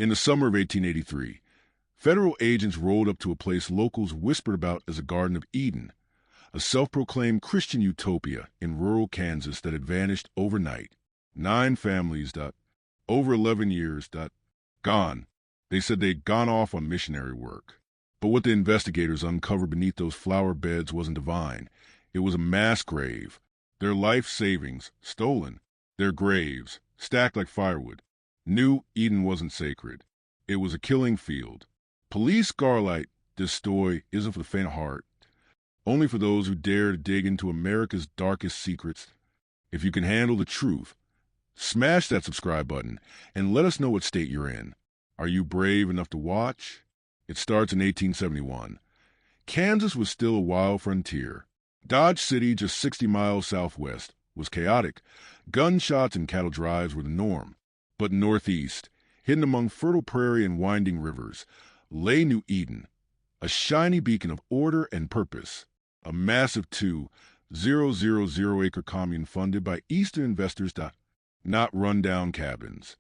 In the summer of 1883, federal agents rolled up to a place locals whispered about as a Garden of Eden, a self-proclaimed Christian utopia in rural Kansas that had vanished overnight. 9 families, over 11 years, gone. They said they'd gone off on missionary work. But what the investigators uncovered beneath those flower beds wasn't divine. It was a mass grave. Their life savings stolen. Their graves stacked like firewood. New Eden wasn't sacred. It was a killing field. Police Scarlight, this story isn't for the faint of heart. Only for those who dare to dig into America's darkest secrets. If you can handle the truth, smash that subscribe button and let us know what state you're in. Are you brave enough to watch? It starts in 1871. Kansas was still a wild frontier. Dodge City, just 60 miles southwest, was chaotic. Gunshots and cattle drives were the norm. But northeast, hidden among fertile prairie and winding rivers, lay New Eden, a shiny beacon of order and purpose, a massive 2,000-acre commune funded by Eastern investors, not run-down cabins.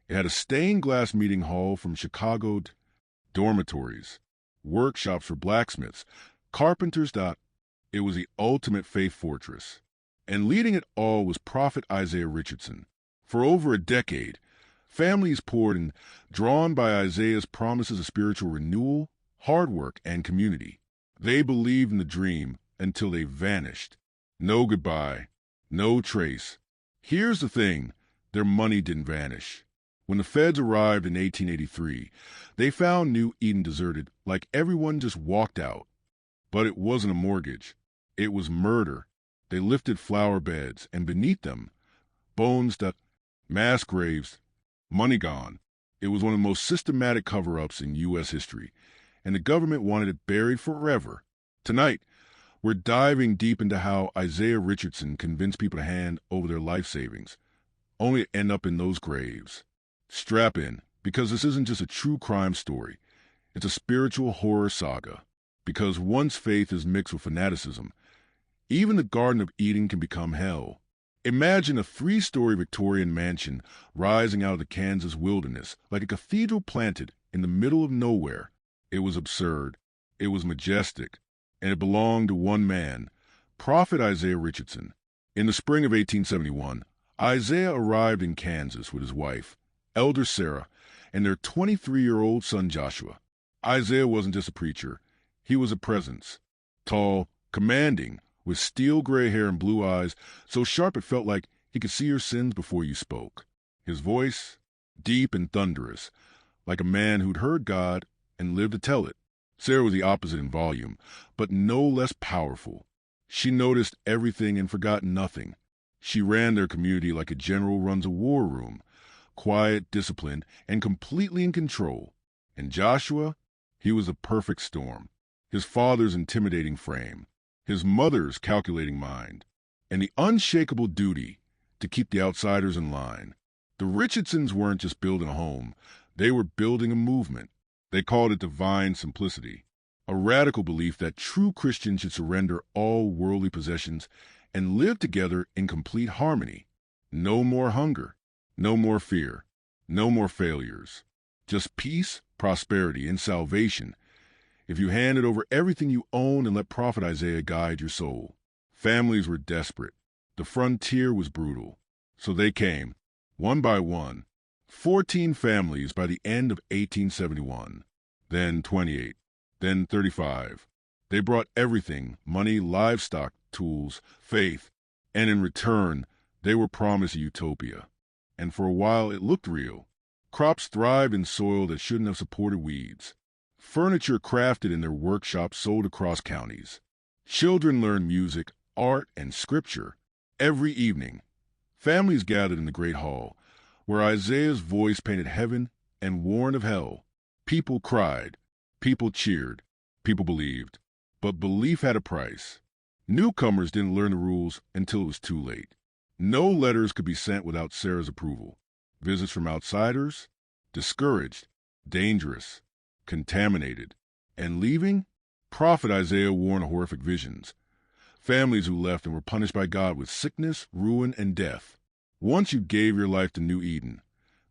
It had a stained-glass meeting hall from Chicago, dormitories, workshops for blacksmiths, carpenters. It was the ultimate faith fortress. And leading it all was Prophet Isaiah Richardson. For over a decade, families poured in, drawn by Isaiah's promises of spiritual renewal, hard work, and community. They believed in the dream until they vanished. No goodbye, no trace. Here's the thing, their money didn't vanish. When the feds arrived in 1883, they found New Eden deserted, like everyone just walked out. But it wasn't a mortgage. It was murder. They lifted flower beds, and beneath them, bones, mass graves, money gone. It was one of the most systematic cover-ups in U.S. history, and the government wanted it buried forever. Tonight, we're diving deep into how Isaiah Richardson convinced people to hand over their life savings, only to end up in those graves. Strap in, because this isn't just a true crime story. It's a spiritual horror saga. Because once faith is mixed with fanaticism, even the Garden of Eden can become hell. Imagine a 3-story Victorian mansion rising out of the Kansas wilderness, like a cathedral planted in the middle of nowhere. It was absurd. It was majestic. And it belonged to one man, Prophet Isaiah Richardson. In the spring of 1871, Isaiah arrived in Kansas with his wife, Elder Sarah, and their 23-year-old son Joshua. Isaiah wasn't just a preacher. He was a presence. Tall, commanding, with steel-gray hair and blue eyes, so sharp it felt like he could see your sins before you spoke. His voice, deep and thunderous, like a man who'd heard God and lived to tell it. Sarah was the opposite in volume, but no less powerful. She noticed everything and forgot nothing. She ran their community like a general runs a war room, quiet, disciplined, and completely in control. And Joshua, he was a perfect storm. His father's intimidating frame, his mother's calculating mind, and the unshakable duty to keep the outsiders in line. The Richardsons weren't just building a home, they were building a movement. They called it divine simplicity, a radical belief that true Christians should surrender all worldly possessions and live together in complete harmony. No more hunger, no more fear, no more failures. Just peace, prosperity, and salvation if you handed over everything you own and let Prophet Isaiah guide your soul. Families were desperate. The frontier was brutal. So they came, one by one. 14 families by the end of 1871. Then 28. Then 35. They brought everything, money, livestock, tools, faith. And in return, they were promised a utopia. And for a while it looked real. Crops thrived in soil that shouldn't have supported weeds. Furniture crafted in their workshops sold across counties. Children learned music, art, and scripture. Every evening, families gathered in the Great Hall, where Isaiah's voice painted heaven and warned of hell. People cried, people cheered, people believed. But belief had a price. Newcomers didn't learn the rules until it was too late. No letters could be sent without Sarah's approval. Visits from outsiders, discouraged, dangerous, contaminated. And leaving? Prophet Isaiah warned of horrific visions. Families who left and were punished by God with sickness, ruin, and death. Once you gave your life to New Eden,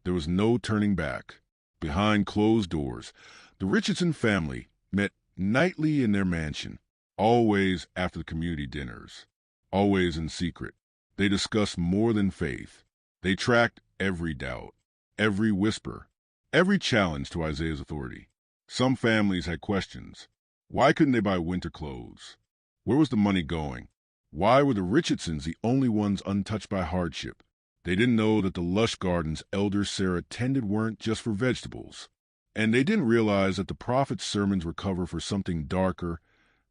there was no turning back. Behind closed doors, the Richardson family met nightly in their mansion, always after the community dinners, always in secret. They discussed more than faith. They tracked every doubt, every whisper, every challenge to Isaiah's authority. Some families had questions. Why couldn't they buy winter clothes? Where was the money going? Why were the Richardsons the only ones untouched by hardship? They didn't know that the lush gardens Elder Sarah tended weren't just for vegetables. And they didn't realize that the prophet's sermons were cover for something darker,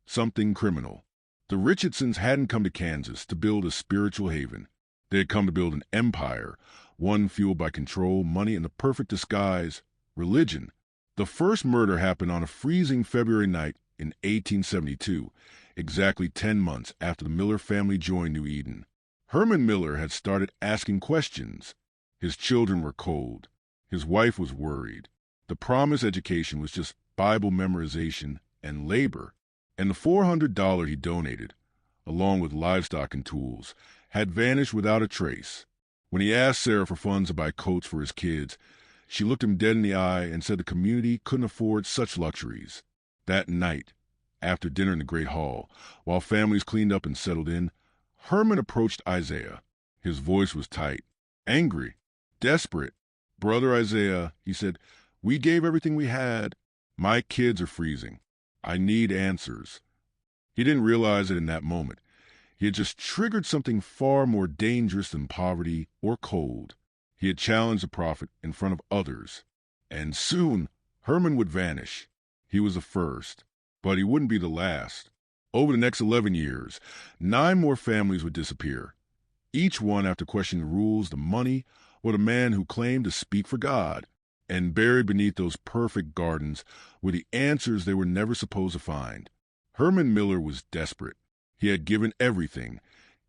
something criminal. The Richardsons hadn't come to Kansas to build a spiritual haven. They had come to build an empire, one fueled by control, money, and the perfect disguise, religion. The first murder happened on a freezing February night in 1872, exactly 10 months after the Miller family joined New Eden. Herman Miller had started asking questions. His children were cold. His wife was worried. The promised education was just Bible memorization and labor. And the $400 he donated, along with livestock and tools, had vanished without a trace. When he asked Sarah for funds to buy coats for his kids, she looked him dead in the eye and said the community couldn't afford such luxuries. That night, after dinner in the Great Hall, while families cleaned up and settled in, Herman approached Isaiah. His voice was tight, angry, desperate. "Brother Isaiah," he said, "we gave everything we had. My kids are freezing. I need answers." He didn't realize it in that moment. He had just triggered something far more dangerous than poverty or cold. He had challenged the prophet in front of others. And soon, Herman would vanish. He was the first, but he wouldn't be the last. Over the next 11 years, 9 more families would disappear, each one after questioning the rules, the money, or the man who claimed to speak for God. And buried beneath those perfect gardens were the answers they were never supposed to find. Herman Miller was desperate. He had given everything,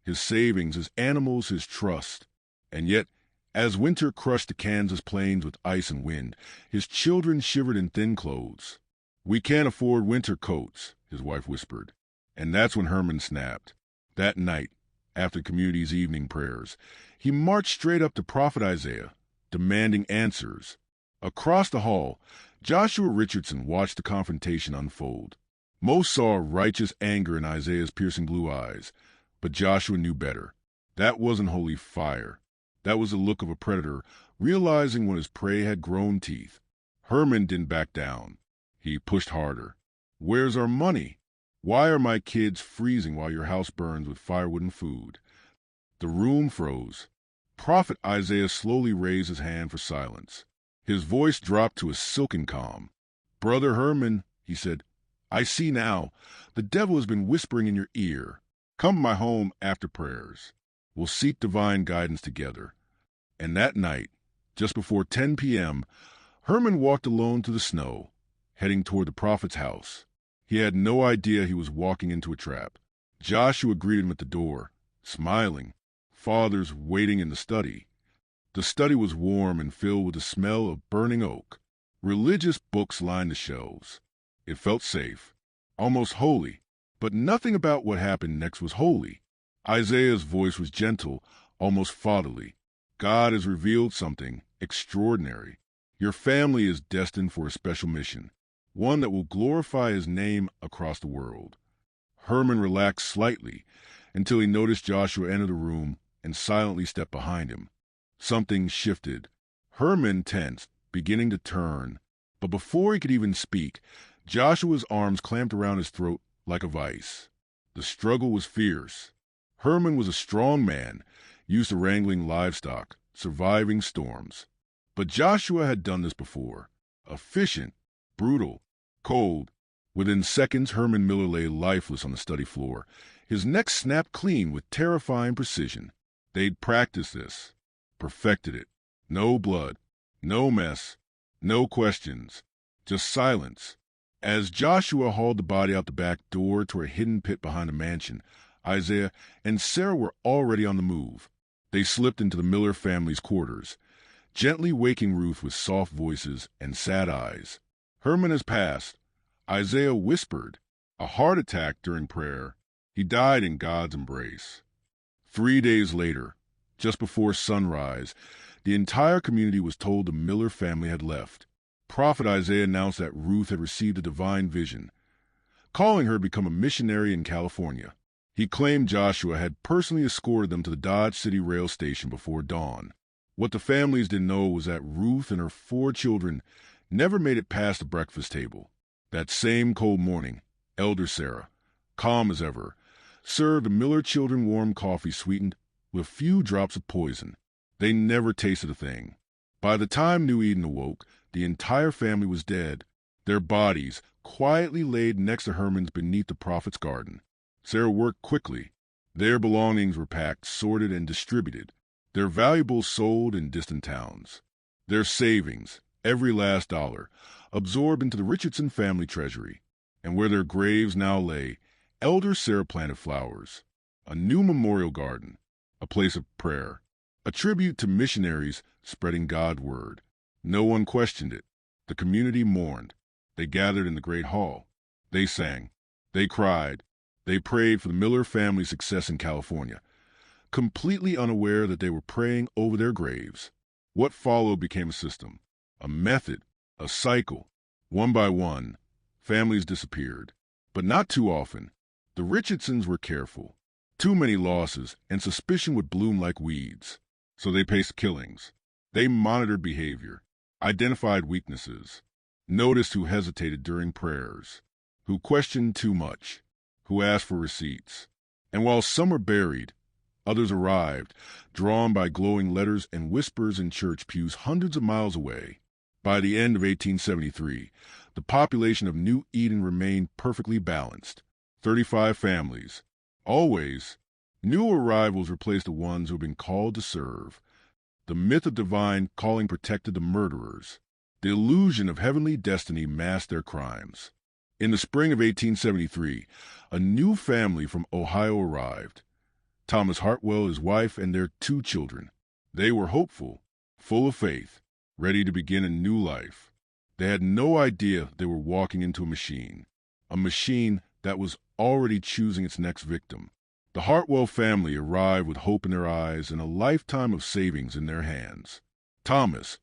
his savings, his animals, his trust. And yet, as winter crushed the Kansas plains with ice and wind, his children shivered in thin clothes. "We can't afford winter coats," his wife whispered. And that's when Herman snapped. That night, after the community's evening prayers, he marched straight up to Prophet Isaiah, demanding answers. Across the hall, Joshua Richardson watched the confrontation unfold. Most saw righteous anger in Isaiah's piercing blue eyes, but Joshua knew better. That wasn't holy fire. That was the look of a predator realizing when his prey had grown teeth. Herman didn't back down. He pushed harder. "Where's our money? Why are my kids freezing while your house burns with firewood and food?" The room froze. Prophet Isaiah slowly raised his hand for silence. His voice dropped to a silken calm. "Brother Herman," he said, "I see now. The devil has been whispering in your ear. Come to my home after prayers. We'll seek divine guidance together." And that night, just before 10 p.m., Herman walked alone through the snow, heading toward the prophet's house. He had no idea he was walking into a trap. Joshua greeted him at the door, smiling. Fathers waiting in the study. The study was warm and filled with the smell of burning oak. Religious books lined the shelves. It felt safe, almost holy, but nothing about what happened next was holy. Isaiah's voice was gentle, almost fatherly. "God has revealed something extraordinary. Your family is destined for a special mission, one that will glorify his name across the world." Herman relaxed slightly until he noticed Joshua enter the room and silently step behind him. Something shifted. Herman tensed, beginning to turn. But before he could even speak, Joshua's arms clamped around his throat like a vice. The struggle was fierce. Herman was a strong man, used to wrangling livestock, surviving storms. But Joshua had done this before. Efficient, brutal, cold. Within seconds, Herman Miller lay lifeless on the study floor. His neck snapped clean with terrifying precision. They'd practiced this, perfected it. No blood, no mess, no questions, just silence. As Joshua hauled the body out the back door to a hidden pit behind the mansion, Isaiah and Sarah were already on the move. They slipped into the Miller family's quarters, gently waking Ruth with soft voices and sad eyes. "Herman has passed," Isaiah whispered. "A heart attack during prayer. He died in God's embrace." 3 days later, just before sunrise, the entire community was told the Miller family had left. Prophet Isaiah announced that Ruth had received a divine vision, calling her to become a missionary in California. He claimed Joshua had personally escorted them to the Dodge City rail station before dawn. What the families didn't know was that Ruth and her 4 children never made it past the breakfast table. That same cold morning, Elder Sarah, calm as ever, served the Miller children warm coffee sweetened with a few drops of poison. They never tasted a thing. By the time New Eden awoke, the entire family was dead, their bodies quietly laid next to Herman's beneath the prophet's garden. Sarah worked quickly. Their belongings were packed, sorted, and distributed, their valuables sold in distant towns. Their savings, every last dollar, absorbed into the Richardson family treasury. And where their graves now lay, Elder Sarah planted flowers, a new memorial garden, a place of prayer, a tribute to missionaries spreading God's word. No one questioned it. The community mourned. They gathered in the great hall. They sang. They cried. They prayed for the Miller family's success in California, completely unaware that they were praying over their graves. What followed became a system, a method, a cycle. One by one, families disappeared. But not too often. The Richardsons were careful. Too many losses, and suspicion would bloom like weeds. So they paced killings. They monitored behavior, identified weaknesses, noticed who hesitated during prayers, who questioned too much, who asked for receipts. And while some were buried, others arrived, drawn by glowing letters and whispers in church pews hundreds of miles away. By the end of 1873, the population of New Eden remained perfectly balanced. 35 families. Always, new arrivals replaced the ones who had been called to serve. The myth of divine calling protected the murderers. The illusion of heavenly destiny masked their crimes. In the spring of 1873, a new family from Ohio arrived. Thomas Hartwell, his wife, and their 2 children. They were hopeful, full of faith, ready to begin a new life. They had no idea they were walking into a machine that was already choosing its next victim. The Hartwell family arrived with hope in their eyes and a lifetime of savings in their hands. Thomas,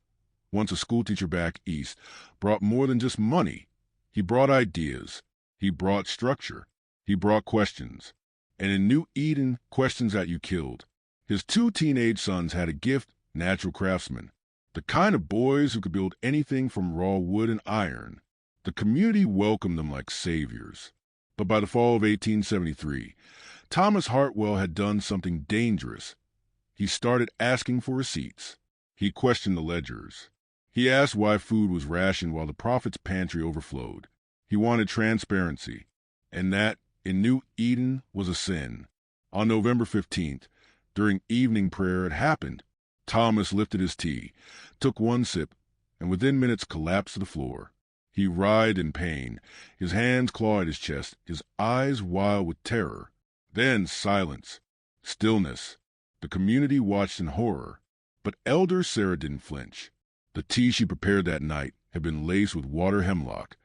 once a schoolteacher back east, brought more than just money. He brought ideas. He brought structure. He brought questions. And in New Eden, questions that you killed. His 2 teenage sons had a gift, natural craftsmen. The kind of boys who could build anything from raw wood and iron. The community welcomed them like saviors. But by the fall of 1873, Thomas Hartwell had done something dangerous. He started asking for receipts. He questioned the ledgers. He asked why food was rationed while the prophet's pantry overflowed. He wanted transparency, and that, in New Eden, was a sin. On November 15th, during evening prayer, it happened. Thomas lifted his tea, took one sip, and within minutes collapsed to the floor. He writhed in pain, his hands clawed his chest, his eyes wild with terror. Then silence, stillness. The community watched in horror, but Elder Sarah didn't flinch. The tea she prepared that night had been laced with water hemlock,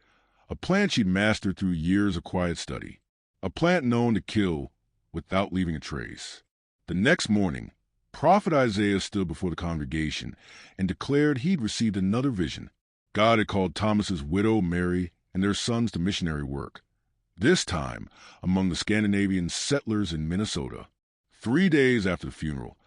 a plant she'd mastered through years of quiet study, a plant known to kill without leaving a trace. The next morning, Prophet Isaiah stood before the congregation and declared he'd received another vision. God had called Thomas's widow, Mary, and their sons to missionary work, this time among the Scandinavian settlers in Minnesota. 3 days after the funeral,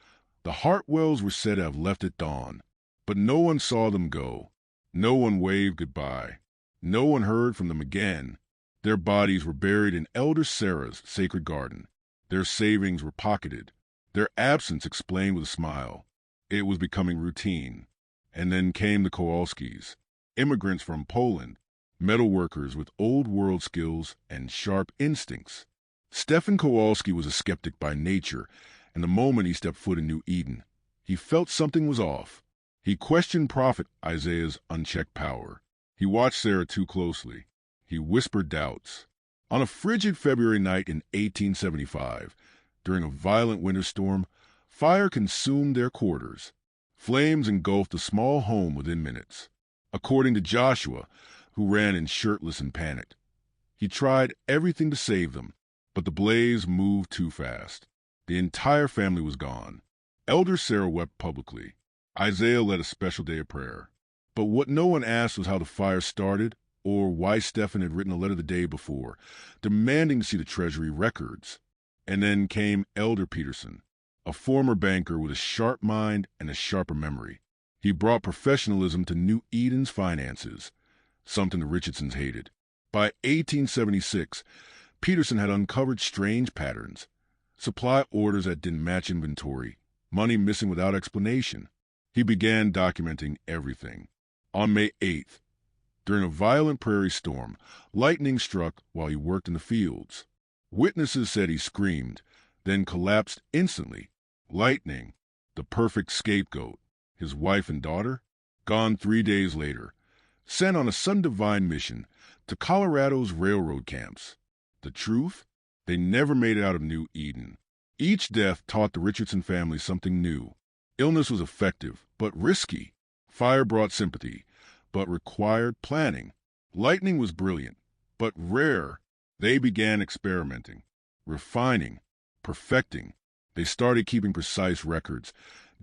the Hartwells were said to have left at dawn, but no one saw them go. No one waved goodbye. No one heard from them again. Their bodies were buried in Elder Sarah's sacred garden. Their savings were pocketed. Their absence explained with a smile. It was becoming routine. And then came the Kowalskis, immigrants from Poland, metal workers with old-world skills and sharp instincts. Stefan Kowalski was a skeptic by nature, and the moment he stepped foot in New Eden, he felt something was off. He questioned Prophet Isaiah's unchecked power. He watched Sarah too closely. He whispered doubts. On a frigid February night in 1875, during a violent winter storm, fire consumed their quarters. Flames engulfed the small home within minutes. According to Joshua, who ran in shirtless and panicked, he tried everything to save them, but the blaze moved too fast. The entire family was gone. Elder Sarah wept publicly. Isaiah led a special day of prayer. But what no one asked was how the fire started or why Stefan had written a letter the day before, demanding to see the Treasury records. And then came Elder Peterson, a former banker with a sharp mind and a sharper memory. He brought professionalism to New Eden's finances, something the Richardsons hated. By 1876, Peterson had uncovered strange patterns, supply orders that didn't match inventory, money missing without explanation. He began documenting everything. On May 8th, during a violent prairie storm, lightning struck while he worked in the fields. Witnesses said he screamed, then collapsed instantly. Lightning, the perfect scapegoat. His wife and daughter, gone 3 days later, sent on a sudden divine mission to Colorado's railroad camps. The truth? They never made it out of New Eden. Each death taught the Richardson family something new. Illness was effective, but risky. Fire brought sympathy, but required planning. Lightning was brilliant, but rare. They began experimenting, refining, perfecting. They started keeping precise records.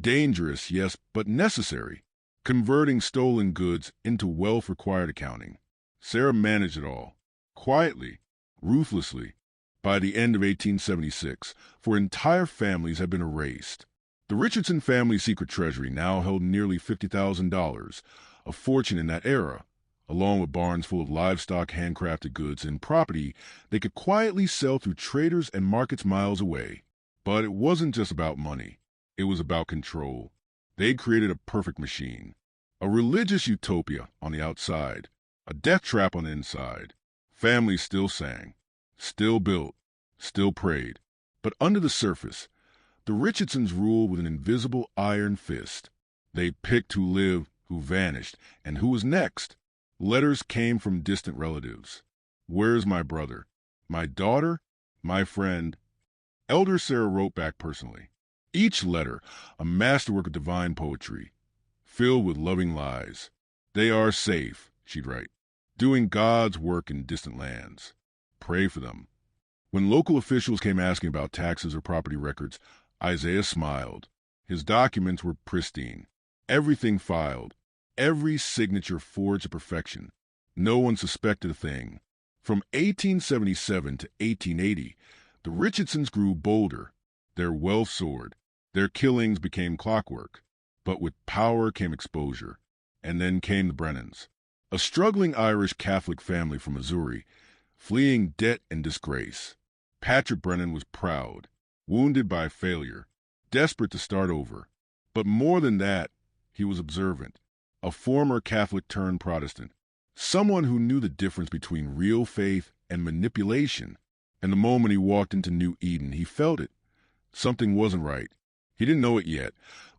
Dangerous, yes, but necessary. Converting stolen goods into wealth-required accounting. Sarah managed it all. Quietly, ruthlessly. By the end of 1876, for entire families had been erased. The Richardson family secret treasury now held nearly $50,000, a fortune in that era, along with barns full of livestock, handcrafted goods, and property they could quietly sell through traders and markets miles away. But it wasn't just about money. It was about control. They'd created a perfect machine. A religious utopia on the outside, a death trap on the inside. Families still sang, still built, still prayed. But under the surface, the Richardsons ruled with an invisible iron fist. They picked who lived, who vanished, and who was next. Letters came from distant relatives. Where's my brother? My daughter? My friend? Elder Sarah wrote back personally. Each letter, a masterwork of divine poetry, filled with loving lies. They are safe, she'd write, doing God's work in distant lands. Pray for them. When local officials came asking about taxes or property records, Isaiah smiled. His documents were pristine. Everything filed. Every signature forged to perfection. No one suspected a thing. From 1877 to 1880, the Richardsons grew bolder. Their wealth soared. Their killings became clockwork. But with power came exposure. And then came the Brennans, a struggling Irish Catholic family from Missouri, fleeing debt and disgrace. Patrick Brennan was proud, wounded by failure, desperate to start over. But more than that, he was observant, a former Catholic turned Protestant, someone who knew the difference between real faith and manipulation. And the moment he walked into New Eden, he felt it. Something wasn't right. He didn't know it yet,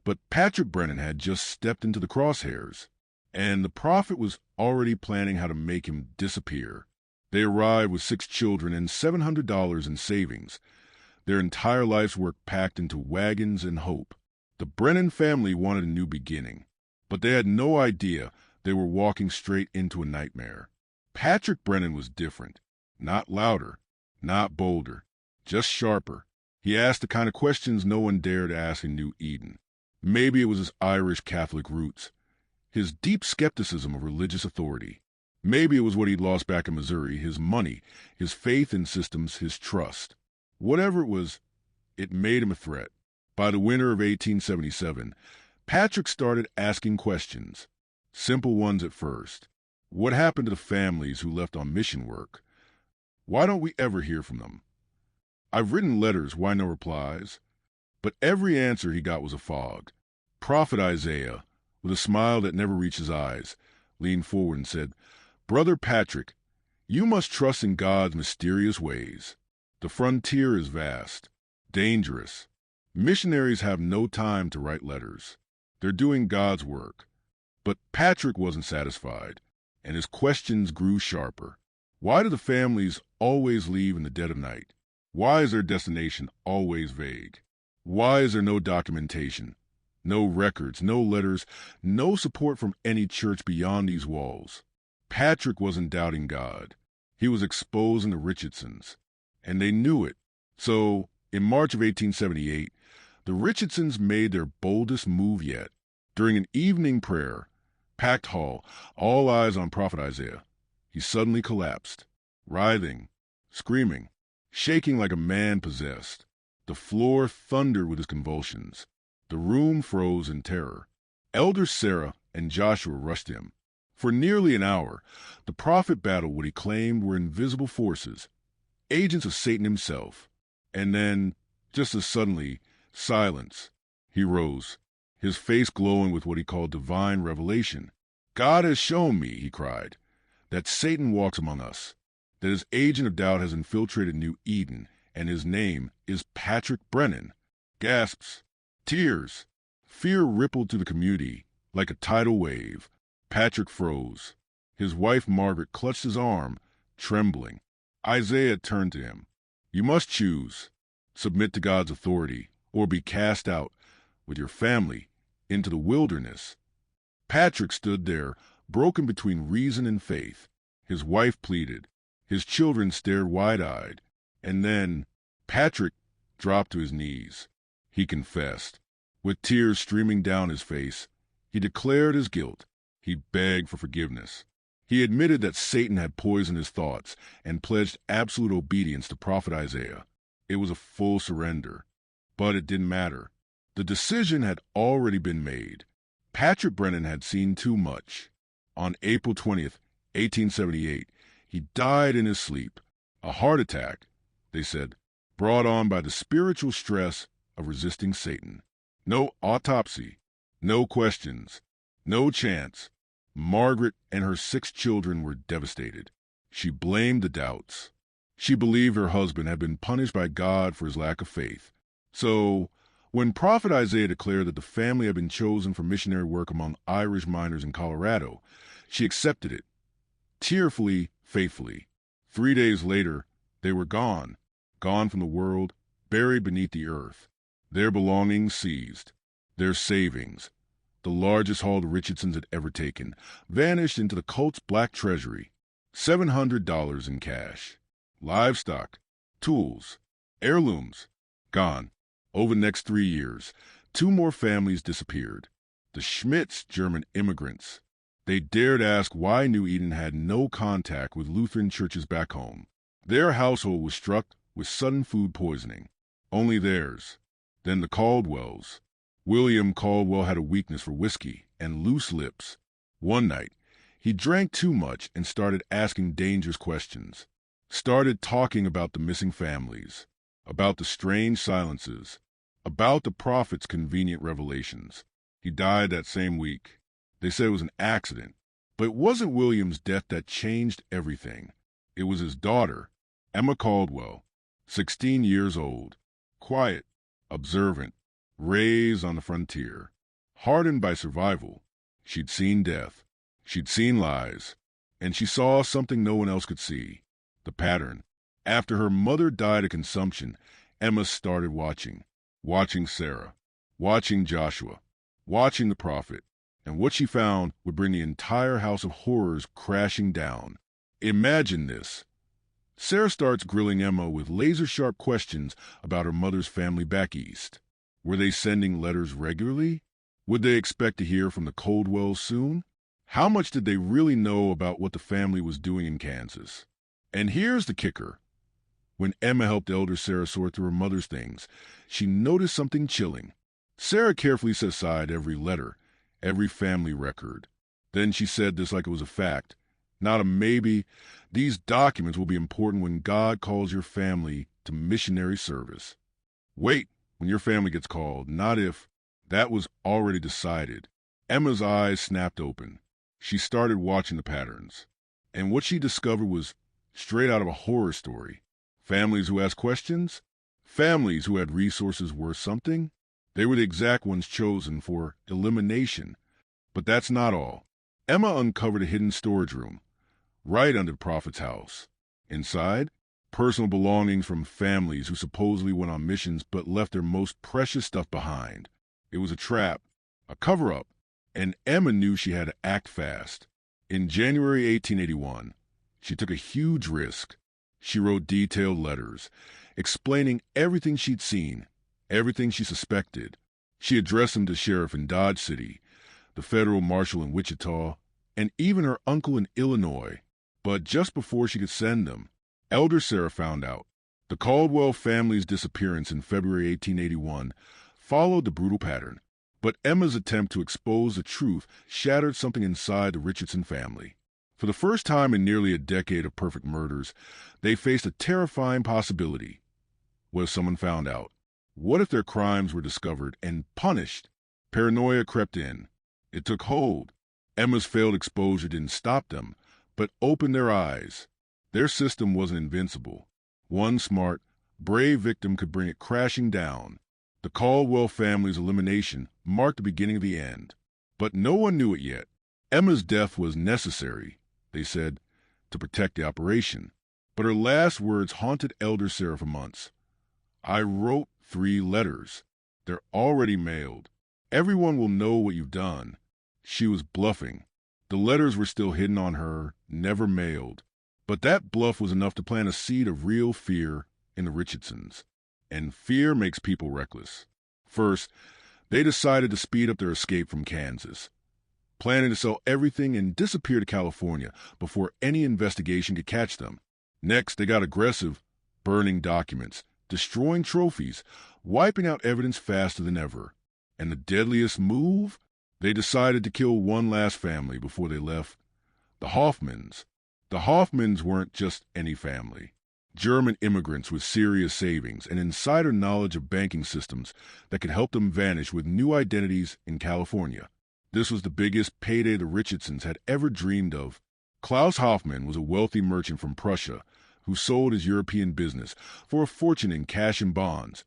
but Patrick Brennan had just stepped into the crosshairs, and the prophet was already planning how to make him disappear. They arrived with 6 children and $700 in savings, their entire life's work packed into wagons and hope. The Brennan family wanted a new beginning, but they had no idea they were walking straight into a nightmare. Patrick Brennan was different, not louder, not bolder, just sharper. He asked the kind of questions no one dared ask in New Eden. Maybe it was his Irish Catholic roots, his deep skepticism of religious authority. Maybe it was what he'd lost back in Missouri, his money, his faith in systems, his trust. Whatever it was, it made him a threat. By the winter of 1877, Patrick started asking questions, simple ones at first. What happened to the families who left on mission work? Why don't we ever hear from them? I've written letters, why no replies? But every answer he got was a fog. Prophet Isaiah, with a smile that never reached his eyes, leaned forward and said, "Brother Patrick, you must trust in God's mysterious ways. The frontier is vast, dangerous. Missionaries have no time to write letters. They're doing God's work." But Patrick wasn't satisfied, and his questions grew sharper. Why do the families always leave in the dead of night? Why is their destination always vague? Why is there no documentation, no records, no letters, no support from any church beyond these walls? Patrick wasn't doubting God. He was exposing the Richardsons, and they knew it. So, in March of 1878, the Richardsons made their boldest move yet. During an evening prayer, Packed hall, all eyes on Prophet Isaiah. He suddenly collapsed, writhing, screaming, shaking like a man possessed. The floor thundered with his convulsions. The room froze in terror. Elder Sarah and Joshua rushed him. For nearly an hour, the prophet battled what he claimed were invisible forces, agents of Satan himself. And then, just as suddenly, silence. He rose, his face glowing with what he called divine revelation. "God has shown me," he cried, "that Satan walks among us, that his agent of doubt has infiltrated New Eden, and his name is Patrick Brennan." Gasps, tears, fear rippled through the community like a tidal wave. Patrick froze. His wife Margaret clutched his arm, trembling. Isaiah turned to him. "You must choose. Submit to God's authority, or be cast out with your family into the wilderness." Patrick stood there, broken between reason and faith. His wife pleaded. His children stared wide-eyed. And then Patrick dropped to his knees. He confessed. With tears streaming down his face, he declared his guilt. He begged for forgiveness. He admitted that Satan had poisoned his thoughts and pledged absolute obedience to Prophet Isaiah. It was a full surrender. But it didn't matter. The decision had already been made. Patrick Brennan had seen too much. On April 20th, 1878, he died in his sleep. A heart attack, they said, brought on by the spiritual stress of resisting Satan. No autopsy, no questions, no chance. Margaret and her 6 children were devastated. She blamed the doubts. She believed her husband had been punished by God for his lack of faith. So, when Prophet Isaiah declared that the family had been chosen for missionary work among Irish miners in Colorado, she accepted it, tearfully, faithfully. 3 days later, they were gone from the world, buried beneath the earth. Their belongings seized, their savings, the largest haul the Richardsons had ever taken, vanished into the cult's black treasury. $700 in cash. Livestock, tools, heirlooms, gone. Over the next 3 years, 2 more families disappeared. The Schmidts, German immigrants. They dared ask why New Eden had no contact with Lutheran churches back home. Their household was struck with sudden food poisoning. Only theirs. Then the Caldwells. William Caldwell had a weakness for whiskey and loose lips. One night, he drank too much and started asking dangerous questions. Started talking about the missing families, about the strange silences, about the prophet's convenient revelations. He died that same week. They said it was an accident. But it wasn't William's death that changed everything. It was his daughter, Emma Caldwell, 16 years old, quiet, observant, raised on the frontier. Hardened by survival, she'd seen death, she'd seen lies, and she saw something no one else could see. The pattern. After her mother died of consumption, Emma started watching Sarah, watching Joshua, watching the prophet, and what she found would bring the entire house of horrors crashing down. Imagine this. Sarah starts grilling Emma with laser-sharp questions about her mother's family back east. Were they sending letters regularly? Would they expect to hear from the Caldwells soon? How much did they really know about what the family was doing in Kansas? And here's the kicker. When Emma helped Elder Sarah sort through her mother's things, she noticed something chilling. Sarah carefully set aside every letter, every family record. Then she said this like it was a fact, not a maybe. These documents will be important when God calls your family to missionary service. Wait when your family gets called, not if. That was already decided. Emma's eyes snapped open. She started watching the patterns. And what she discovered was straight out of a horror story. Families who asked questions, families who had resources worth something. They were the exact ones chosen for elimination. But that's not all. Emma uncovered a hidden storage room, right under the prophet's house. Inside, personal belongings from families who supposedly went on missions but left their most precious stuff behind. It was a trap, a cover-up, and Emma knew she had to act fast. In January 1881, she took a huge risk. She wrote detailed letters, explaining everything she'd seen, everything she suspected. She addressed them to Sheriff in Dodge City, the the federal marshal in Wichita, and even her uncle in Illinois. But just before she could send them, Elder Sarah found out. The Caldwell family's disappearance in February 1881 followed the brutal pattern, but Emma's attempt to expose the truth shattered something inside the Richardson family. For the first time in nearly a decade of perfect murders, they faced a terrifying possibility. What if someone found out? What if their crimes were discovered and punished? Paranoia crept in. It took hold. Emma's failed exposure didn't stop them, but opened their eyes. Their system wasn't invincible. One smart, brave victim could bring it crashing down. The Caldwell family's elimination marked the beginning of the end. But no one knew it yet. Emma's death was necessary, they said, to protect the operation. But her last words haunted Elder Sarah for months. "I wrote 3 letters. They're already mailed. Everyone will know what you've done." She was bluffing. The letters were still hidden on her, never mailed. But that bluff was enough to plant a seed of real fear in the Richardsons. And fear makes people reckless. First, they decided to speed up their escape from Kansas, planning to sell everything and disappear to California before any investigation could catch them. Next, they got aggressive, burning documents, destroying trophies, wiping out evidence faster than ever. And the deadliest move? They decided to kill one last family before they left, the Hoffmans. The Hoffmans weren't just any family. German immigrants with serious savings and insider knowledge of banking systems that could help them vanish with new identities in California. This was the biggest payday the Richardsons had ever dreamed of. Klaus Hoffmann was a wealthy merchant from Prussia who sold his European business for a fortune in cash and bonds,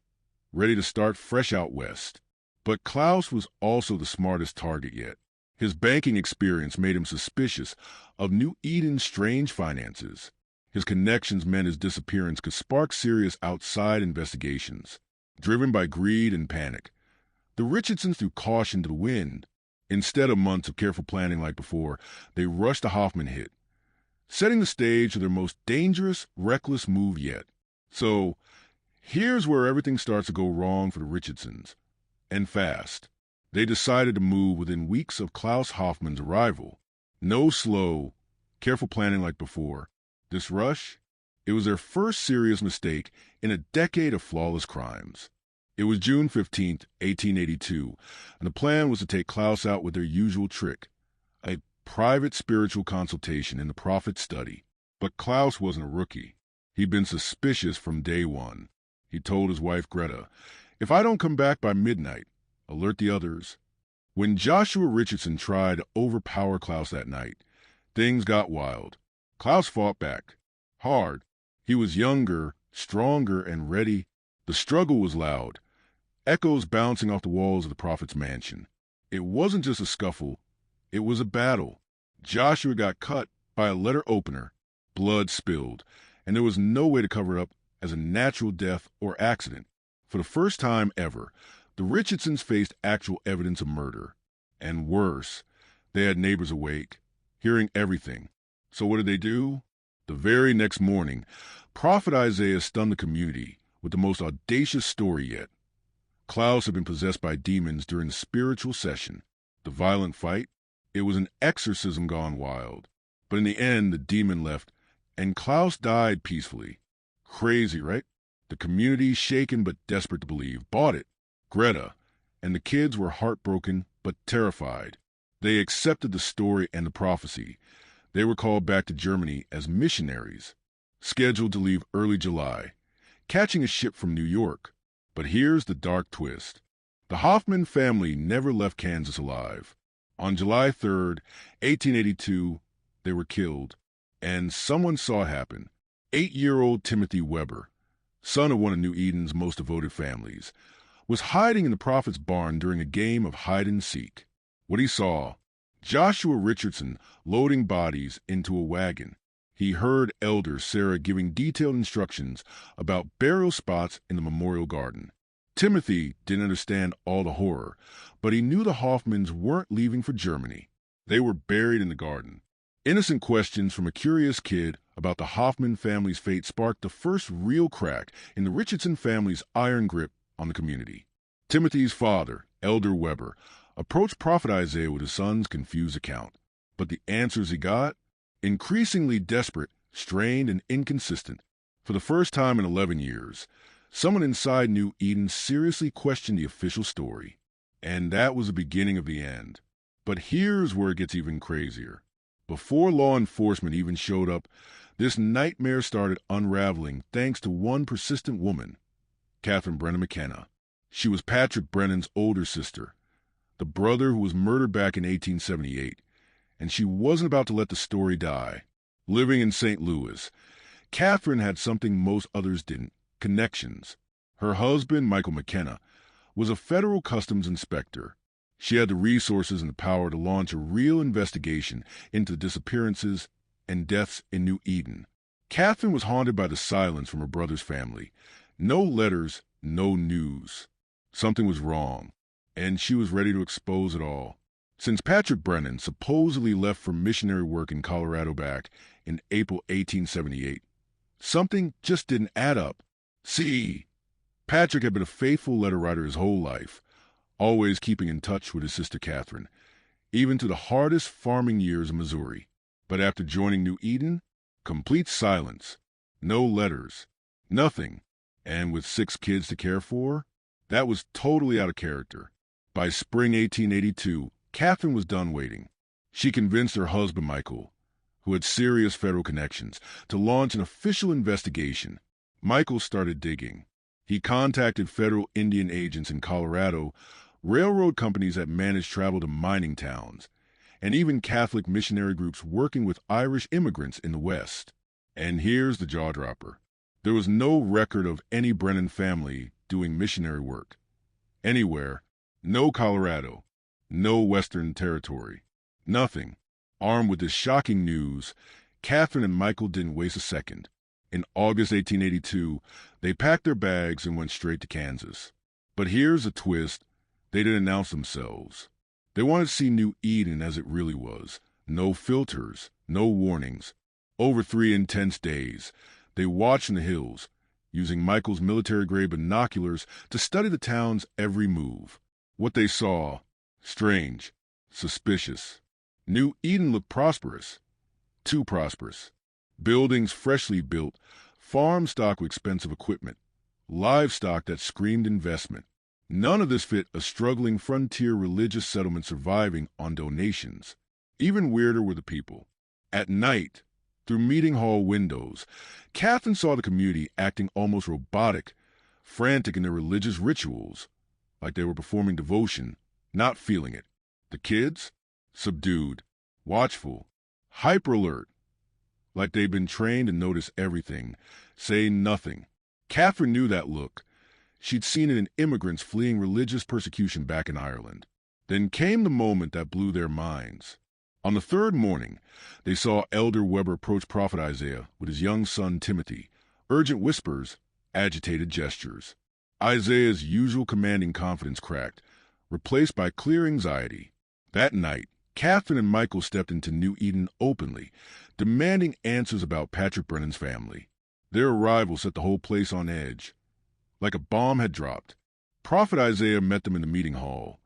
ready to start fresh out west. But Klaus was also the smartest target yet. His banking experience made him suspicious of New Eden's strange finances. His connections meant his disappearance could spark serious outside investigations. Driven by greed and panic, the Richardsons threw caution to the wind. Instead of months of careful planning like before, they rushed the Hoffman hit, setting the stage for their most dangerous, reckless move yet. So, here's where everything starts to go wrong for the Richardsons. And fast. They decided to move within weeks of Klaus Hoffmann's arrival. No slow, careful planning like before. This rush? It was their first serious mistake in a decade of flawless crimes. It was June 15th, 1882, and the plan was to take Klaus out with their usual trick, a private spiritual consultation in the prophet's study. But Klaus wasn't a rookie. He'd been suspicious from day one. He told his wife Greta, "If I don't come back by midnight, alert the others." When Joshua Richardson tried to overpower Klaus that night, things got wild. Klaus fought back. Hard. He was younger, stronger, and ready. The struggle was loud, echoes bouncing off the walls of the prophet's mansion. It wasn't just a scuffle. It was a battle. Joshua got cut by a letter opener. Blood spilled, and there was no way to cover it up as a natural death or accident. For the first time ever, the Richardsons faced actual evidence of murder. And worse, they had neighbors awake, hearing everything. So what did they do? The very next morning, Prophet Isaiah stunned the community with the most audacious story yet. Klaus had been possessed by demons during the spiritual session. The violent fight? It was an exorcism gone wild. But in the end, the demon left, and Klaus died peacefully. Crazy, right? The community, shaken but desperate to believe, bought it. Greta and the kids were heartbroken but terrified. They accepted the story and the prophecy. They were called back to Germany as missionaries, scheduled to leave early July, catching a ship from New York. But here's the dark twist. The Hoffman family never left Kansas alive. On July 3rd, 1882, they were killed, and someone saw it happen. 8-year-old Timothy Weber, son of one of New Eden's most devoted families, was hiding in the prophet's barn during a game of hide-and-seek. What he saw: Joshua Richardson loading bodies into a wagon. He heard Elder Sarah giving detailed instructions about burial spots in the memorial garden. Timothy didn't understand all the horror, but he knew the Hoffmans weren't leaving for Germany. They were buried in the garden. Innocent questions from a curious kid about the Hoffman family's fate sparked the first real crack in the Richardson family's iron grip on the community. Timothy's father, Elder Weber, approached Prophet Isaiah with his son's confused account. But the answers he got? Increasingly desperate, strained, and inconsistent. For the first time in 11 years, someone inside New Eden seriously questioned the official story. And that was the beginning of the end. But here's where it gets even crazier. Before law enforcement even showed up, this nightmare started unraveling thanks to one persistent woman, Catherine Brennan McKenna. She was Patrick Brennan's older sister, the brother who was murdered back in 1878, and she wasn't about to let the story die. Living in St. Louis, Catherine had something most others didn't: connections. Her husband, Michael McKenna, was a federal customs inspector. She had the resources and the power to launch a real investigation into the disappearances and deaths in New Eden. Catherine was haunted by the silence from her brother's family. No letters, no news. Something was wrong, and she was ready to expose it all. Since Patrick Brennan supposedly left for missionary work in Colorado back in April 1878, something just didn't add up. See, Patrick had been a faithful letter writer his whole life, always keeping in touch with his sister Catherine, even to the hardest farming years of Missouri. But after joining New Eden, complete silence, no letters, nothing, and with 6 kids to care for, that was totally out of character. By spring 1882, Catherine was done waiting. She convinced her husband, Michael, who had serious federal connections, to launch an official investigation. Michael started digging. He contacted federal Indian agents in Colorado, railroad companies that managed travel to mining towns, and even Catholic missionary groups working with Irish immigrants in the West. And here's the jaw-dropper. There was no record of any Brennan family doing missionary work anywhere. No Colorado, no Western Territory, nothing. Armed with this shocking news, Catherine and Michael didn't waste a second. In August 1882, they packed their bags and went straight to Kansas. But here's a twist. They didn't announce themselves. They wanted to see New Eden as it really was. No filters, no warnings. Over 3 intense days, they watched in the hills, using Michael's military-grade binoculars to study the town's every move. What they saw: strange, suspicious. New Eden looked prosperous. Too prosperous. Buildings freshly built, farms stocked with expensive equipment, livestock that screamed investment. None of this fit a struggling frontier religious settlement surviving on donations. Even weirder were the people. At night, through meeting hall windows, Catherine saw the community acting almost robotic, frantic in their religious rituals, like they were performing devotion, not feeling it. The kids? Subdued, watchful, hyper-alert, like they'd been trained to notice everything, saying nothing. Catherine knew that look. She'd seen it in immigrants fleeing religious persecution back in Ireland. Then came the moment that blew their minds. On the 3rd morning, they saw Elder Weber approach Prophet Isaiah with his young son Timothy. Urgent whispers, agitated gestures. Isaiah's usual commanding confidence cracked, replaced by clear anxiety. That night, Catherine and Michael stepped into New Eden openly, demanding answers about Patrick Brennan's family. Their arrival set the whole place on edge. Like a bomb had dropped. Prophet Isaiah met them in the meeting hall,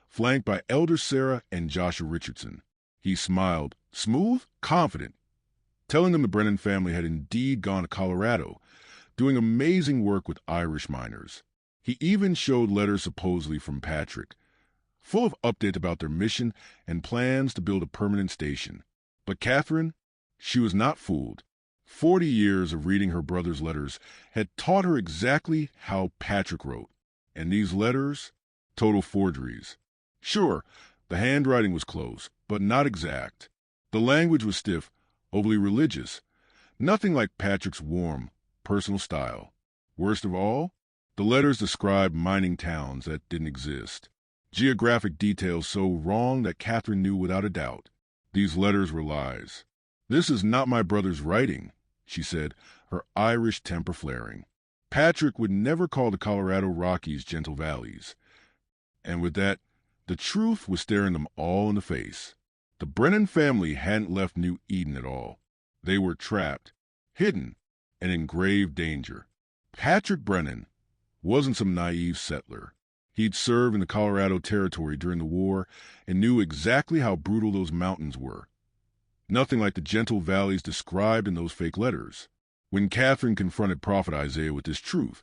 flanked by Elder Sarah and Joshua Richardson. He smiled, smooth, confident, telling them the Brennan family had indeed gone to Colorado, doing amazing work with Irish miners. He even showed letters supposedly from Patrick, full of updates about their mission and plans to build a permanent station. But Catherine, she was not fooled. 40 years of reading her brother's letters had taught her exactly how Patrick wrote. And these letters? Total forgeries. Sure, the handwriting was close, but not exact. The language was stiff, overly religious. Nothing like Patrick's warm, personal style. Worst of all, the letters described mining towns that didn't exist. Geographic details so wrong that Catherine knew without a doubt. These letters were lies. "This is not my brother's writing," she said, her Irish temper flaring. Patrick would never call the Colorado Rockies gentle valleys. And with that, the truth was staring them all in the face. The Brennan family hadn't left New Eden at all. They were trapped, hidden, and in grave danger. Patrick Brennan wasn't some naive settler. He'd served in the Colorado Territory during the war and knew exactly how brutal those mountains were. Nothing like the gentle valleys described in those fake letters. When Catherine confronted Prophet Isaiah with this truth,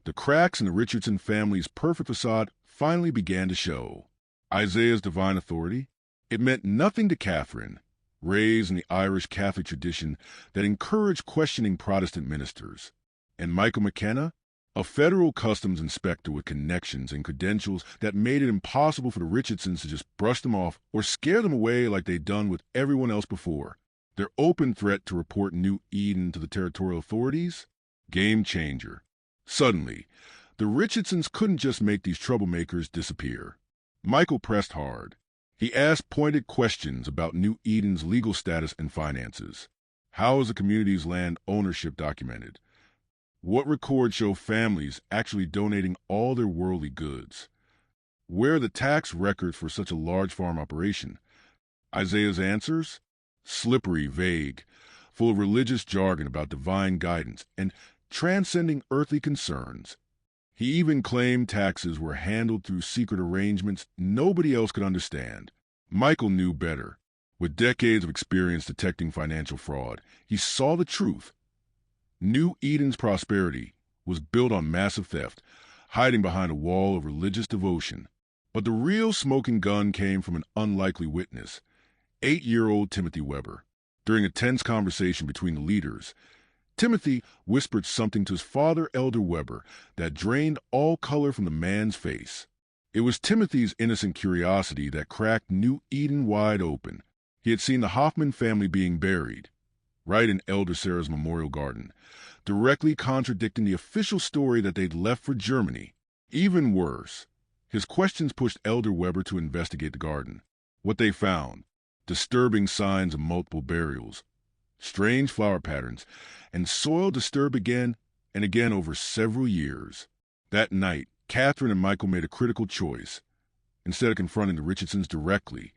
the cracks in the Richardson family's perfect facade finally began to show. Isaiah's divine authority? It meant nothing to Catherine, raised in the Irish Catholic tradition that encouraged questioning Protestant ministers. And Michael McKenna? A federal customs inspector with connections and credentials that made it impossible for the Richardsons to just brush them off or scare them away like they'd done with everyone else before. Their open threat to report New Eden to the territorial authorities? Game changer. Suddenly, the Richardsons couldn't just make these troublemakers disappear. Michael pressed hard. He asked pointed questions about New Eden's legal status and finances. How is the community's land ownership documented? What records show families actually donating all their worldly goods? Where are the tax records for such a large farm operation? Isaiah's answers? Slippery, vague, full of religious jargon about divine guidance and transcending earthly concerns. He even claimed taxes were handled through secret arrangements nobody else could understand. Michael knew better. With decades of experience detecting financial fraud, he saw the truth. New Eden's prosperity was built on massive theft, hiding behind a wall of religious devotion. But the real smoking gun came from an unlikely witness, 8-year-old Timothy Weber. During a tense conversation between the leaders, Timothy whispered something to his father, Elder Weber, that drained all color from the man's face. It was Timothy's innocent curiosity that cracked New Eden wide open. He had seen the Hoffman family being buried, right in Elder Sarah's memorial garden, directly contradicting the official story that they'd left for Germany. Even worse, his questions pushed Elder Weber to investigate the garden. What they found: disturbing signs of multiple burials, strange flower patterns, and soil disturbed again and again over several years. That night, Catherine and Michael made a critical choice. Instead of confronting the Richardsons directly,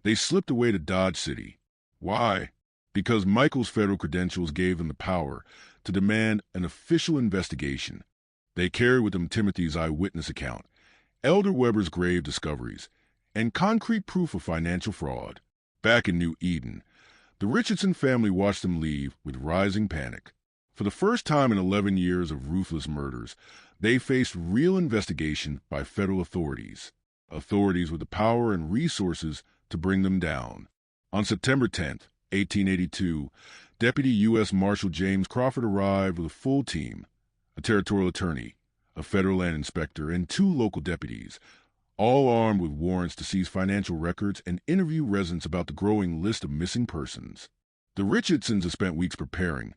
they slipped away to Dodge City. Why? Because Michael's federal credentials gave them the power to demand an official investigation. They carried with them Timothy's eyewitness account, Elder Weber's grave discoveries, and concrete proof of financial fraud. Back in New Eden, the Richardson family watched them leave with rising panic. For the first time in 11 years of ruthless murders, they faced real investigation by federal authorities with the power and resources to bring them down. On September 10th, 1882, Deputy U.S. Marshal James Crawford arrived with a full team, a territorial attorney, a federal land inspector, and 2 local deputies, all armed with warrants to seize financial records and interview residents about the growing list of missing persons. The Richardsons had spent weeks preparing,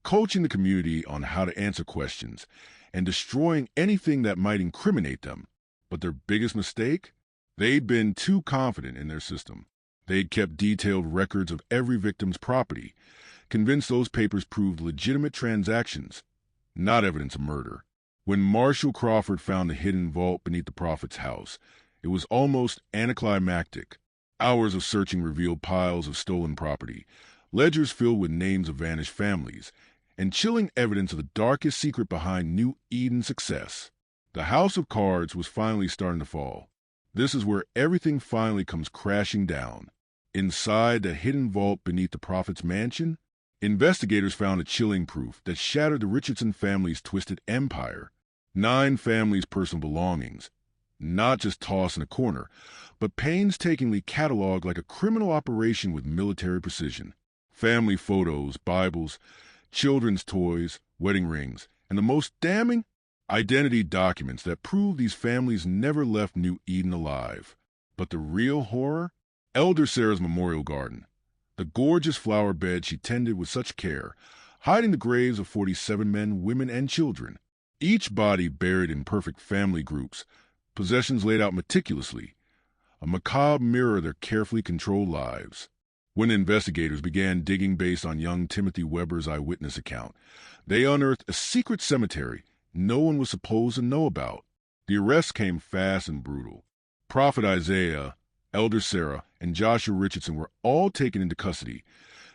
coaching the community on how to answer questions, and destroying anything that might incriminate them. But their biggest mistake? They'd been too confident in their system. They'd kept detailed records of every victim's property, convinced those papers proved legitimate transactions, not evidence of murder. When Marshal Crawford found the hidden vault beneath the prophet's house, it was almost anticlimactic. Hours of searching revealed piles of stolen property, ledgers filled with names of vanished families, and chilling evidence of the darkest secret behind New Eden's success. The house of cards was finally starting to fall. This is where everything finally comes crashing down. Inside the hidden vault beneath the prophet's mansion, investigators found a chilling proof that shattered the Richardson family's twisted empire. 9 families' personal belongings, not just tossed in a corner, but painstakingly cataloged like a criminal operation with military precision. Family photos, Bibles, children's toys, wedding rings, and the most damning, identity documents that prove these families never left New Eden alive. But the real horror? Elder Sarah's memorial garden. The gorgeous flower bed she tended with such care, hiding the graves of 47 men, women, and children. Each body buried in perfect family groups, possessions laid out meticulously, a macabre mirror of their carefully controlled lives. When investigators began digging based on young Timothy Weber's eyewitness account, they unearthed a secret cemetery no one was supposed to know about. The arrests came fast and brutal. Prophet Isaiah, Elder Sarah, and Joshua Richardson were all taken into custody,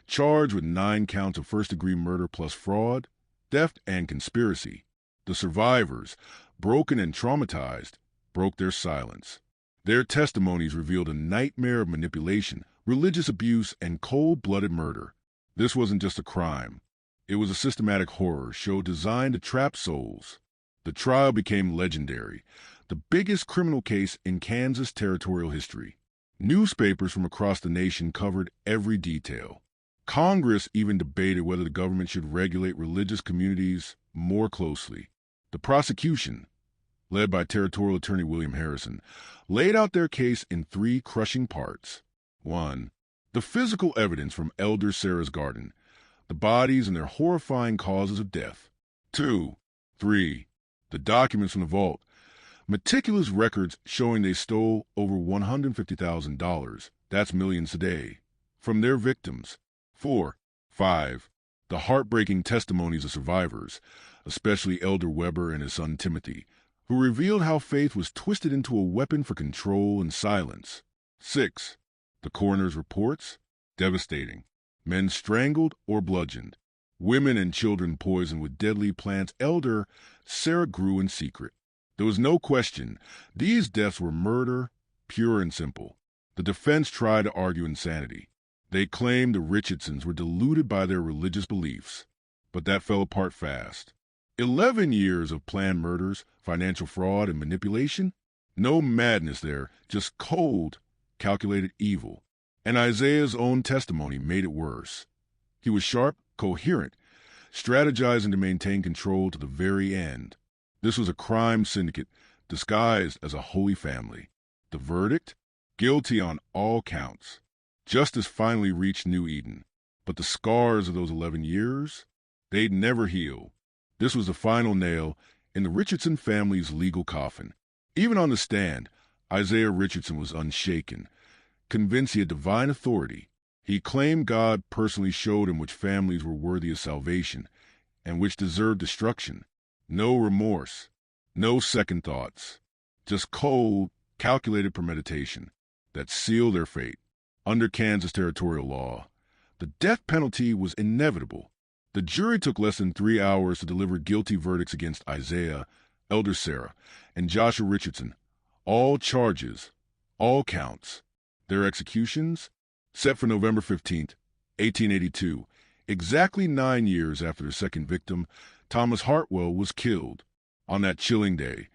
charged with 9 counts of first-degree murder plus fraud, theft, and conspiracy. The survivors, broken and traumatized, broke their silence. Their testimonies revealed a nightmare of manipulation, religious abuse, and cold-blooded murder. This wasn't just a crime. It was a systematic horror show designed to trap souls. The trial became legendary, the biggest criminal case in Kansas territorial history. Newspapers from across the nation covered every detail. Congress even debated whether the government should regulate religious communities more closely. The prosecution, led by Territorial Attorney William Harrison, laid out their case in 3 crushing parts. 1. The physical evidence from Elder Sarah's garden, the bodies and their horrifying causes of death. 2. 3. The documents from the vault, meticulous records showing they stole over $150,000, that's millions today, from their victims. 4. 5. The heartbreaking testimonies of survivors, especially Elder Weber and his son Timothy, who revealed how faith was twisted into a weapon for control and silence. 6. The coroner's reports, devastating. Men strangled or bludgeoned. Women and children poisoned with deadly plants Elder Sarah grew in secret. There was no question. These deaths were murder, pure and simple. The defense tried to argue insanity. They claimed the Richardsons were deluded by their religious beliefs. But that fell apart fast. 11 years of planned murders, financial fraud, and manipulation? No madness there, just cold, calculated evil. And Isaiah's own testimony made it worse. He was sharp, coherent, strategizing to maintain control to the very end. This was a crime syndicate disguised as a holy family. The verdict? Guilty on all counts. Justice finally reached New Eden. But the scars of those 11 years? They'd never heal. This was the final nail in the Richardson family's legal coffin. Even on the stand, Isaiah Richardson was unshaken, convinced he had divine authority. He claimed God personally showed him which families were worthy of salvation and which deserved destruction. No remorse, no second thoughts, just cold, calculated premeditation that sealed their fate. Under Kansas territorial law, the death penalty was inevitable. The jury took less than 3 hours to deliver guilty verdicts against Isaiah, Elder Sarah, and Joshua Richardson. All charges, all counts. Their executions? Set for November 15th, 1882, exactly 9 years after their second victim, Thomas Hartwell, was killed. On that chilling day,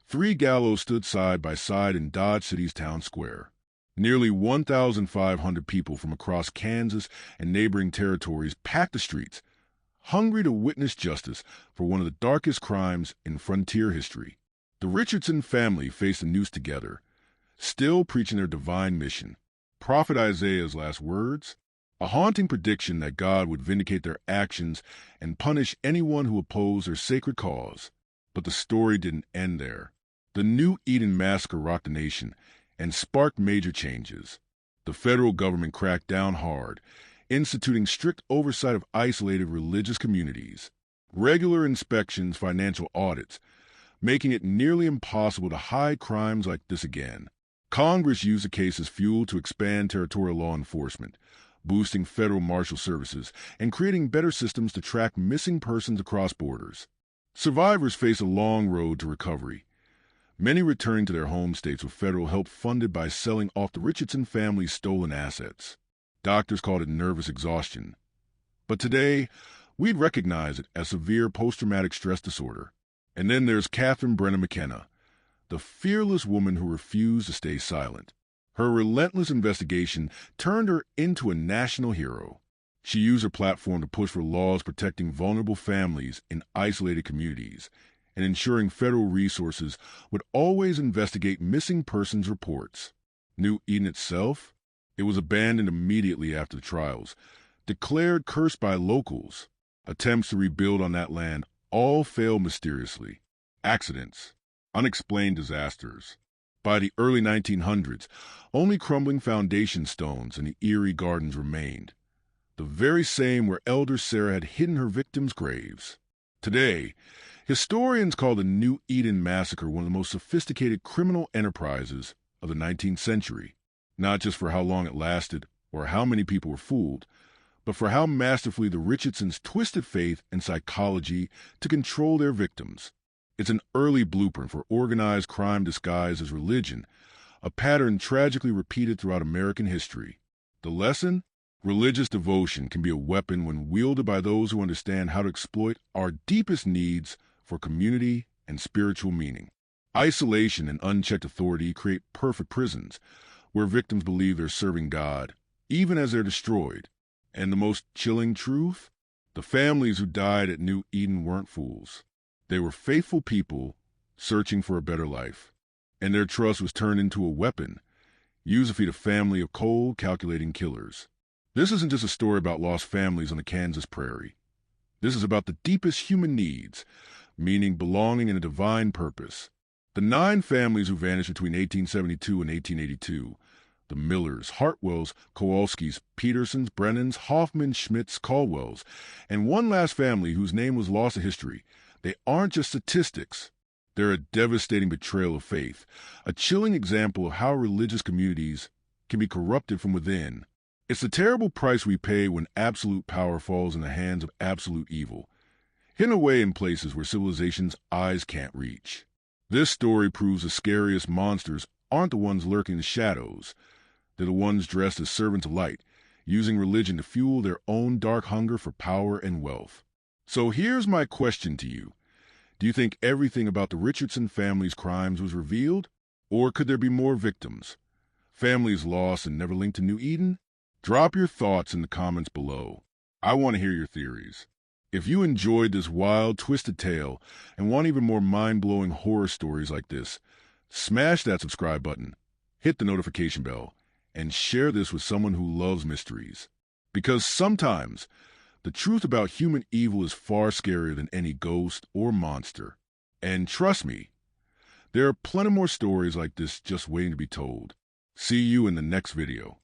3 gallows stood side by side in Dodge City's town square. Nearly 1,500 people from across Kansas and neighboring territories packed the streets, hungry to witness justice for one of the darkest crimes in frontier history. The Richardson family faced the noose together, still preaching their divine mission. Prophet Isaiah's last words? A haunting prediction that God would vindicate their actions and punish anyone who opposed their sacred cause. But the story didn't end there. The New Eden massacre rocked the nation and sparked major changes. The federal government cracked down hard, instituting strict oversight of isolated religious communities, regular inspections, financial audits, making it nearly impossible to hide crimes like this again. Congress used the case as fuel to expand territorial law enforcement, boosting federal marshal services and creating better systems to track missing persons across borders. Survivors face a long road to recovery, many returning to their home states with federal help funded by selling off the Richardson family's stolen assets. Doctors called it nervous exhaustion. But today, we'd recognize it as severe post-traumatic stress disorder. And then there's Catherine Brenna McKenna, the fearless woman who refused to stay silent. Her relentless investigation turned her into a national hero. She used her platform to push for laws protecting vulnerable families in isolated communities and ensuring federal resources would always investigate missing persons reports. New Eden itself? It was abandoned immediately after the trials, declared cursed by locals. Attempts to rebuild on that land all failed mysteriously. Accidents, unexplained disasters. By the early 1900s, only crumbling foundation stones in the eerie gardens remained, the very same where Elder Sarah had hidden her victims' graves. Today, historians call the New Eden Massacre one of the most sophisticated criminal enterprises of the 19th century, not just for how long it lasted or how many people were fooled, but for how masterfully the Richardsons twisted faith and psychology to control their victims. It's an early blueprint for organized crime disguised as religion, a pattern tragically repeated throughout American history. The lesson? Religious devotion can be a weapon when wielded by those who understand how to exploit our deepest needs for community and spiritual meaning. Isolation and unchecked authority create perfect prisons, where victims believe they're serving God, even as they're destroyed. And the most chilling truth? The families who died at New Eden weren't fools. They were faithful people searching for a better life. And their trust was turned into a weapon, used to feed a family of cold, calculating killers. This isn't just a story about lost families on the Kansas prairie. This is about the deepest human needs, meaning, belonging, and a divine purpose. The 9 families who vanished between 1872 and 1882, the Millers, Hartwells, Kowalskis, Petersons, Brennans, Hoffman, Schmidts, Caldwells, and one last family whose name was lost to history. They aren't just statistics. They're a devastating betrayal of faith, a chilling example of how religious communities can be corrupted from within. It's the terrible price we pay when absolute power falls in the hands of absolute evil, hidden away in places where civilization's eyes can't reach. This story proves the scariest monsters aren't the ones lurking in the shadows. They're the ones dressed as servants of light, using religion to fuel their own dark hunger for power and wealth. So here's my question to you. Do you think everything about the Richardson family's crimes was revealed? Or could there be more victims? Families lost and never linked to New Eden? Drop your thoughts in the comments below. I want to hear your theories. If you enjoyed this wild, twisted tale and want even more mind-blowing horror stories like this, smash that subscribe button, hit the notification bell, and share this with someone who loves mysteries. Because sometimes the truth about human evil is far scarier than any ghost or monster. And trust me, there are plenty more stories like this just waiting to be told. See you in the next video.